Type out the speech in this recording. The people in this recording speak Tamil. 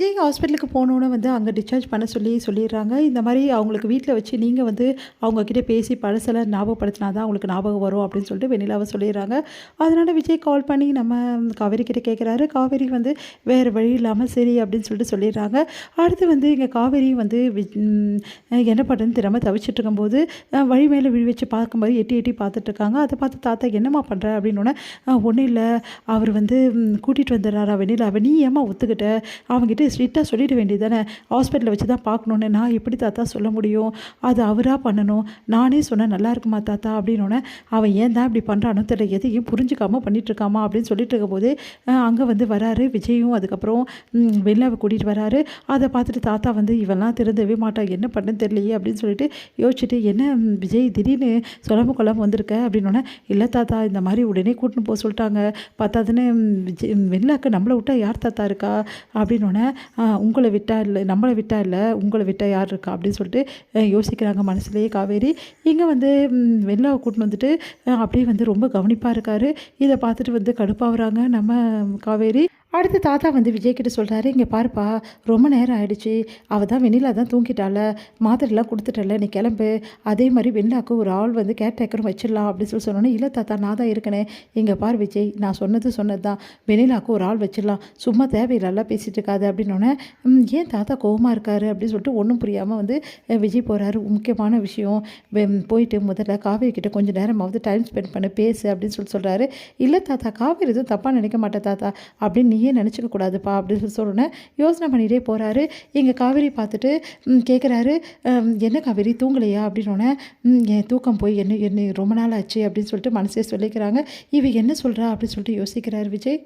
விஜய் ஹாஸ்பிட்டலுக்கு போனோனே வந்து அங்கே டிஸ்சார்ஜ் பண்ண சொல்லிடுறாங்க. இந்த மாரி அவங்களுக்கு வீட்ல வச்சு நீங்க வந்து அவங்க கிட்ட பேசி பழசெல்லாம் ஞாபகப்படுத்தினா தான் அவங்களுக்கு ஞாபகம் வரும் அப்படின்னு சொல்லிட்டு வெண்ணிலாவ சொல்லிடுறாங்க. அதனால விஜய் கால் பண்ணி நம்ம காவேரி கிட்ட கேட்குறாரு. காவேரி வந்து வேறு வழி இல்லாம சரி அப்படின்னு சொல்லிட்டு சொல்லிடுறாங்க. அடுத்து வந்து இங்க காவேரி வந்து என்ன பண்ணுறதுன்னு தெரியாம தவிச்சிட்டு இருக்கும்போது வழி மேலே விழி வச்சு பார்க்கும்போது எட்டி எட்டி பார்த்துட்ருக்காங்க. அதை பார்த்து தாத்தா என்னம்மா பண்ற அப்படின்னோடனே ஒன்றும் இல்லை, அவர் வந்து கூட்டிகிட்டு வந்துடுறாரா வெண்ணிலாவை, நீ ஏம்மா ஒத்துக்கிட்ட, அவங்ககிட்ட ஸ்ட்ரிக்டாக சொல்லிட வேண்டியது தானே, ஹாஸ்பிட்டலில் வச்சு தான் பார்க்கணுன்னு நான் எப்படி தாத்தா சொல்ல முடியும், அது அவராக பண்ணணும், நானே சொன்னேன் நல்லா இருக்குமா தாத்தா அப்படின்னோடனே அவன் ஏன் தான் இப்படி பண்ணுறானோ தெரியல, எதையும் புரிஞ்சுக்காமல் பண்ணிகிட்ருக்காமா அப்படின்னு சொல்லிட்டு இருக்கும்போது அங்கே வந்து வராரு விஜயும். அதுக்கப்புறம் வெளிலாவை கூட்டிகிட்டு வராரு. அதை பார்த்துட்டு தாத்தா வந்து இவெல்லாம் திருந்தவே மாட்டான், என்ன பண்ணுன்னு தெரியலையே அப்படின்னு சொல்லிட்டு யோசிச்சுட்டு, என்ன விஜய் திடீர்னு சொல்லாமல் கொள்ளாமல் வந்திருக்க அப்படின்னோடனே, இல்லை தாத்தா இந்த மாதிரி உடனே கூட்டின்னு போக சொல்லிட்டாங்க, பார்த்தாதுன்னு விஜய் வெண்ணிலாக்கு நம்மளை விட்டா யார் தாத்தா இருக்கா அப்படின்னோடனே, உங்களை விட்டா இல்லை, நம்மளை விட்டா இல்லை, உங்களை விட்டா யார் இருக்கா அப்படின்னு சொல்லிட்டு யோசிக்கிறாங்க மனசுலேயே காவேரி. இங்கே வந்து வெண்ணிலாவை கூட்டின்னு வந்துட்டு அப்படியே வந்து ரொம்ப கவனிப்பாக இருக்கார். இதை பார்த்துட்டு வந்து கடுப்பாகிறாங்க நம்ம காவேரி. அடுத்து தாத்தா வந்து விஜய்கிட்ட சொல்கிறாரு, இங்கே பாருப்பா ரொம்ப நேரம் ஆகிடுச்சி, அவள் தான் வெண்ணிலா தான் தூங்கிட்டால, மாத்திரைலாம் கொடுத்துட்டல, நீ கிளம்பு, அதே மாதிரி வெண்ணிலாவுக்கு ஒரு ஆள் வந்து கேர்டேக்கரும் வச்சிடலாம் அப்படின்னு சொல்லி சொன்னோன்னே, இல்லை தாத்தா நான் தான் இருக்கனே, இங்கே பார் விஜய் நான் சொன்னது தான், வெண்ணிலாவுக்கு ஒரு ஆள் வச்சிடலாம், சும்மா தேவையில்லாம் பேசிகிட்டு இருக்காது அப்படின்னோடனே, ஏன் தாத்தா கோவமாக இருக்காரு அப்படின்னு சொல்லிட்டு ஒன்றும் புரியாமல் வந்து விஜய் போகிறாரு. முக்கியமான விஷயம், போயிட்டு முதல்ல காவேரி கிட்ட கொஞ்சம் நேரமாவது டைம் ஸ்பெண்ட் பண்ண பேசு அப்படின்னு சொல்கிறாரு. இல்லை தாத்தா காவேரி எதுவும் தப்பாக நினைக்க மாட்டேன் தாத்தா அப்படின்னு நீயே நினச்சிக்க கூடாதுப்பா அப்படின்னு சொல்லணுன்னேன் யோசனை பண்ணிகிட்டே போகிறாரு. எங்கள் காவேரி பார்த்துட்டு கேட்குறாரு, என்ன காவேரி தூங்கலையா அப்படின்னோடனே, என் தூக்கம் போய் என்ன என்ன ரொம்ப நாள் ஆச்சு அப்படின்னு சொல்லிட்டு மனசே சொல்லிக்கிறாங்க. இவ என்ன சொல்கிறா அப்படின்னு சொல்லிட்டு யோசிக்கிறார் விஜய்.